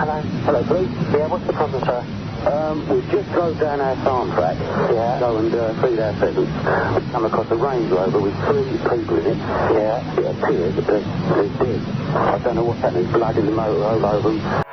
Hello. Hello, police. Yeah, what's the problem, sir? We just drove down our farm track. Yeah. Go and feed our pheasants. We come across a Range Rover with 3 people in it. Yeah. It appears that they're dead. I don't know what's happening. Blood in the motor all over them.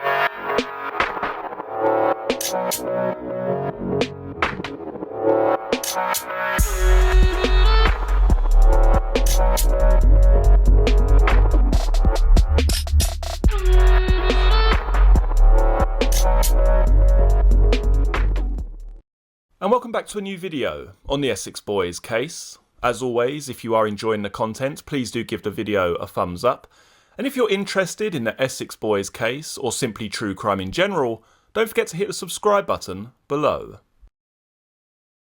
And welcome back to a new video on the Essex Boys case. As always, if you are enjoying the content, please do give the video a thumbs up. And if you're interested in the Essex Boys case, or simply true crime in general, don't forget to hit the subscribe button below.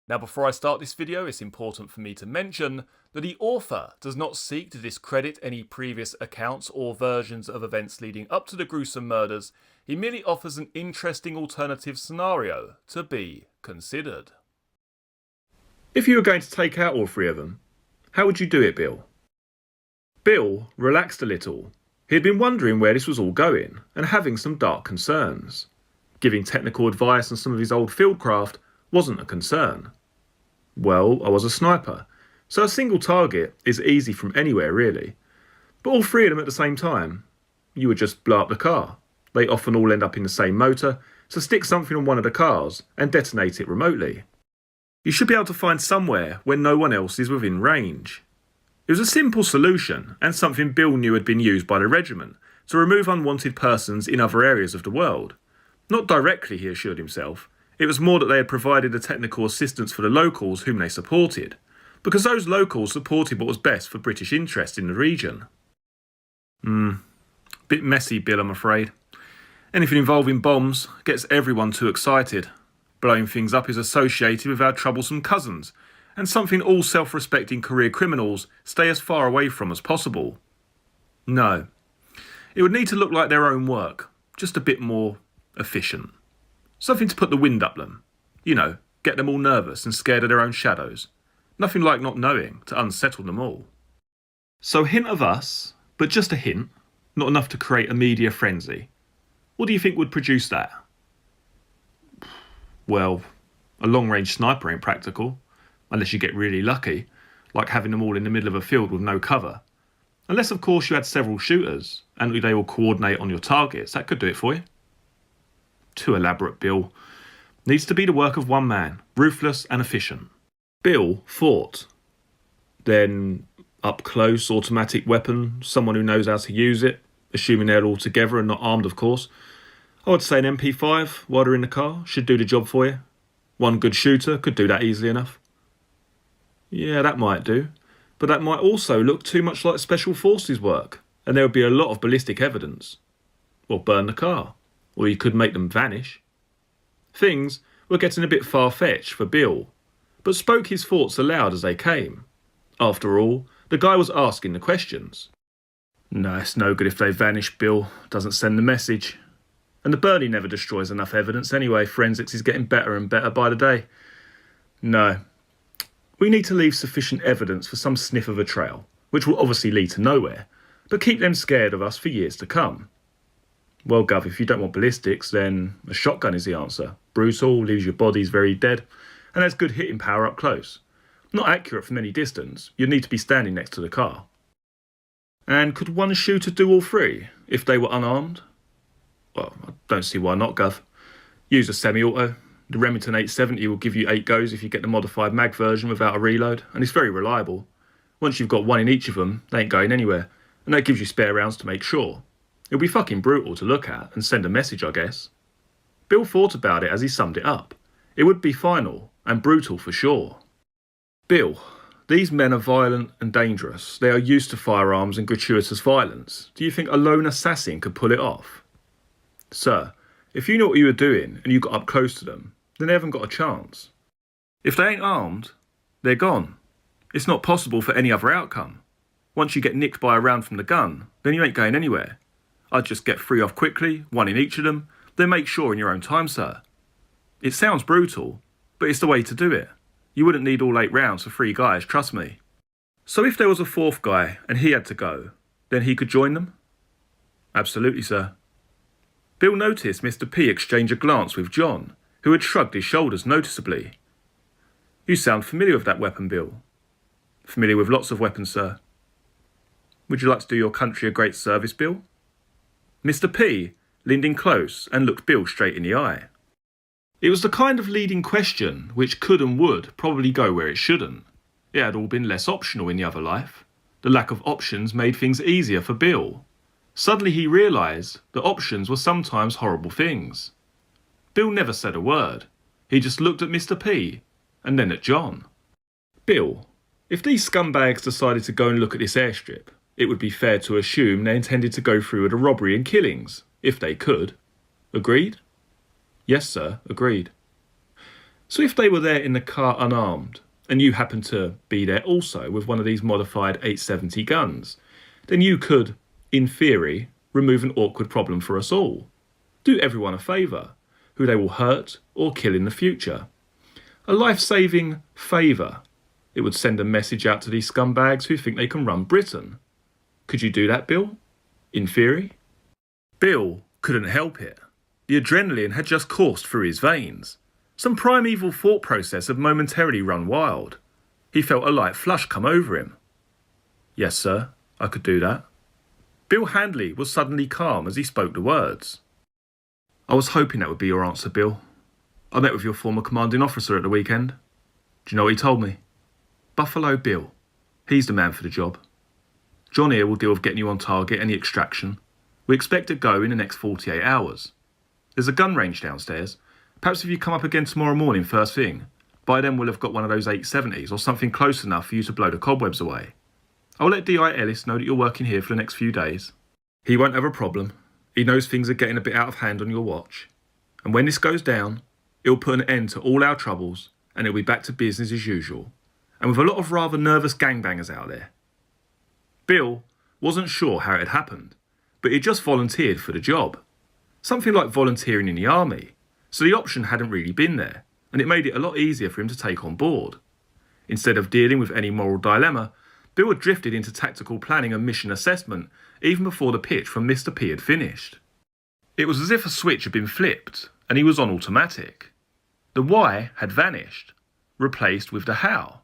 Now before I start this video, it's important for me to mention that the author does not seek to discredit any previous accounts or versions of events leading up to the gruesome murders. He merely offers an interesting alternative scenario to be considered. If you were going to take out all 3 of them, how would you do it, Bill? Bill relaxed a little. He had been wondering where this was all going and having some dark concerns. Giving technical advice on some of his old fieldcraft wasn't a concern. Well, I was a sniper, so a single target is easy from anywhere really. But all 3 of them at the same time, you would just blow up the car. They often all end up in the same motor, so stick something on one of the cars and detonate it remotely. You should be able to find somewhere where no one else is within range. It was a simple solution and something Bill knew had been used by the regiment to remove unwanted persons in other areas of the world. Not directly, he assured himself. It was more that they had provided the technical assistance for the locals whom they supported, because those locals supported what was best for British interests in the region. Bit messy, Bill, I'm afraid. Anything involving bombs gets everyone too excited. Blowing things up is associated with our troublesome cousins, and something all self-respecting career criminals stay as far away from as possible. No. It would need to look like their own work, just a bit more efficient. Something to put the wind up them. You know, get them all nervous and scared of their own shadows. Nothing like not knowing to unsettle them all. So hint of us, but just a hint, not enough to create a media frenzy. What do you think would produce that? Well, a long-range sniper ain't practical, unless you get really lucky, like having them all in the middle of a field with no cover. Unless, of course, you had several shooters, and they all coordinate on your targets. That could do it for you. Too elaborate, Bill. Needs to be the work of one man, ruthless and efficient. Bill fought. Then, up close, automatic weapon, someone who knows how to use it, assuming they're all together and not armed, of course. I would say an MP5 while they're in the car should do the job for you. One good shooter could do that easily enough. Yeah, that might do. But that might also look too much like special forces work, and there would be a lot of ballistic evidence. Or burn the car. Or you could make them vanish. Things were getting a bit far-fetched for Bill, but spoke his thoughts aloud as they came. After all, the guy was asking the questions. No, it's no good if they vanish, Bill. Doesn't send the message. And the burning never destroys enough evidence anyway. Forensics is getting better and better by the day. No. We need to leave sufficient evidence for some sniff of a trail, which will obviously lead to nowhere, but keep them scared of us for years to come. Well, Gov, if you don't want ballistics, then a shotgun is the answer. Brutal, leaves your bodies very dead, and has good hitting power up close. Not accurate from any distance. You'd need to be standing next to the car. And could one shooter do all 3, if they were unarmed? Well, I don't see why not, Gov. Use a semi-auto. The Remington 870 will give you 8 goes if you get the modified mag version without a reload, and it's very reliable. Once you've got 1 in each of them, they ain't going anywhere, and that gives you spare rounds to make sure. It'll be fucking brutal to look at and send a message, I guess. Bill thought about it as he summed it up. It would be final, and brutal for sure. Bill, these men are violent and dangerous. They are used to firearms and gratuitous violence. Do you think a lone assassin could pull it off? Sir, if you knew what you were doing and you got up close to them, then they haven't got a chance. If they ain't armed, they're gone. It's not possible for any other outcome. Once you get nicked by a round from the gun, then you ain't going anywhere. I'd just get 3 off quickly, 1 in each of them, then make sure in your own time, sir. It sounds brutal, but it's the way to do it. You wouldn't need all 8 rounds for 3 guys, trust me. So if there was a 4th guy and he had to go, then he could join them? Absolutely, sir. Bill noticed Mr. P exchange a glance with John, who had shrugged his shoulders noticeably. "You sound familiar with that weapon, Bill." "Familiar with lots of weapons, sir." "Would you like to do your country a great service, Bill?" Mr. P leaned in close and looked Bill straight in the eye. It was the kind of leading question which could and would probably go where it shouldn't. It had all been less optional in the other life. The lack of options made things easier for Bill. Suddenly he realised that options were sometimes horrible things. Bill never said a word. He just looked at Mr. P and then at John. "Bill, if these scumbags decided to go and look at this airstrip, it would be fair to assume they intended to go through with a robbery and killings, if they could. Agreed?" "Yes, sir, agreed." "So if they were there in the car unarmed, and you happened to be there also with one of these modified 870 guns, then you could, in theory, remove an awkward problem for us all. Do everyone a favour, who they will hurt or kill in the future. A life-saving favour. It would send a message out to these scumbags who think they can run Britain. Could you do that, Bill? In theory?" Bill couldn't help it. The adrenaline had just coursed through his veins. Some primeval thought process had momentarily run wild. He felt a light flush come over him. "Yes, sir, I could do that." Bill Handley was suddenly calm as he spoke the words. "I was hoping that would be your answer, Bill. I met with your former commanding officer at the weekend. Do you know what he told me? Buffalo Bill. He's the man for the job. John here will deal with getting you on target and the extraction. We expect to go in the next 48 hours. There's a gun range downstairs. Perhaps if you come up again tomorrow morning first thing, by then we'll have got one of those 870s or something close enough for you to blow the cobwebs away. I'll let D.I. Ellis know that you're working here for the next few days. He won't have a problem. He knows things are getting a bit out of hand on your watch. And when this goes down, it'll put an end to all our troubles and it'll be back to business as usual. And with a lot of rather nervous gangbangers out there." Bill wasn't sure how it had happened, but he'd just volunteered for the job. Something like volunteering in the army, so the option hadn't really been there, and it made it a lot easier for him to take on board. Instead of dealing with any moral dilemma, Bill had drifted into tactical planning and mission assessment even before the pitch from Mr. P had finished. It was as if a switch had been flipped, and he was on automatic. The why had vanished, replaced with the how.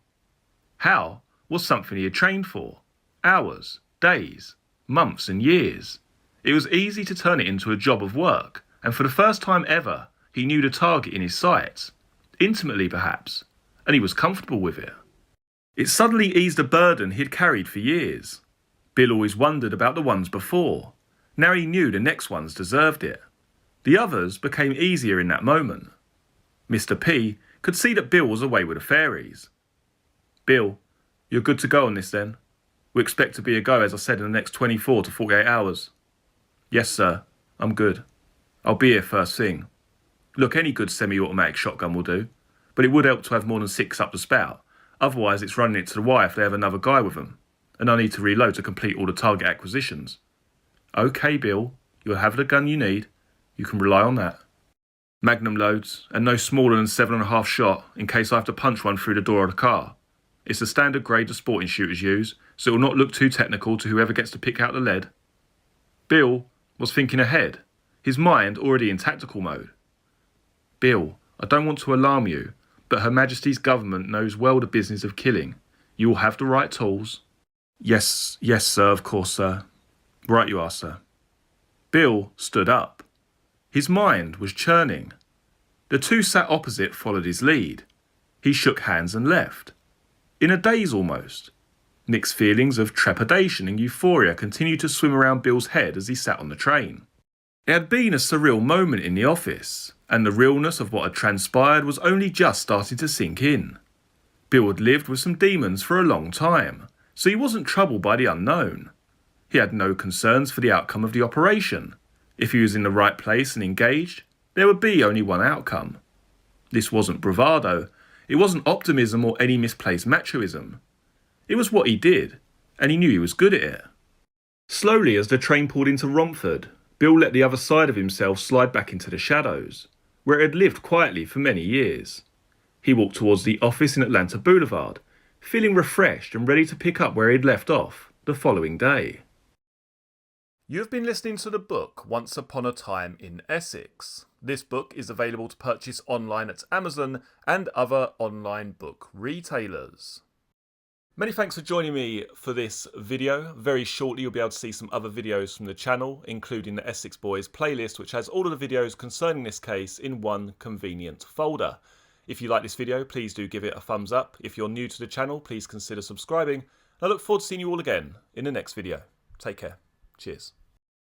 How was something he had trained for. Hours, days, months and years. It was easy to turn it into a job of work, and for the first time ever, he knew the target in his sights, intimately perhaps, and he was comfortable with it. It suddenly eased a burden he had carried for years. Bill always wondered about the ones before. Now he knew the next ones deserved it. The others became easier in that moment. Mr. P could see that Bill was away with the fairies. "Bill, you're good to go on this then? We expect to be a go, as I said, in the next 24 to 48 hours. "Yes, sir. I'm good. I'll be here first thing. Look, any good semi-automatic shotgun will do, but it would help to have more than 6 up the spout. Otherwise, it's running it to the wire if they have another guy with them, and I need to reload to complete all the target acquisitions." "OK, Bill. You'll have the gun you need. You can rely on that. Magnum loads, and no smaller than 7.5 shot in case I have to punch one through the door of the car. It's the standard grade the sporting shooters use, so it will not look too technical to whoever gets to pick out the lead." Bill was thinking ahead, his mind already in tactical mode. "Bill, I don't want to alarm you, but Her Majesty's government knows well the business of killing. You will have the right tools." Yes, sir, of course, sir. Right you are, sir." Bill stood up. His mind was churning. The two sat opposite followed his lead. He shook hands and left. In a daze almost. Mixed feelings of trepidation and euphoria continued to swim around Bill's head as he sat on the train. It had been a surreal moment in the office, and the realness of what had transpired was only just starting to sink in. Bill had lived with some demons for a long time, so he wasn't troubled by the unknown. He had no concerns for the outcome of the operation. If he was in the right place and engaged, there would be only one outcome. This wasn't bravado, it wasn't optimism or any misplaced machoism. It was what he did, and he knew he was good at it. Slowly, as the train pulled into Romford, Bill let the other side of himself slide back into the shadows, where it had lived quietly for many years. He walked towards the office in Atlanta Boulevard, feeling refreshed and ready to pick up where he had left off the following day. You've been listening to the book Once Upon a Time in Essex. This book is available to purchase online at Amazon and other online book retailers. Many thanks for joining me for this video. Very shortly you'll be able to see some other videos from the channel, including the Essex Boys playlist, which has all of the videos concerning this case in one convenient folder. If you like this video, please do give it a thumbs up. If you're new to the channel, please consider subscribing. I look forward to seeing you all again in the next video. Take care. Cheers.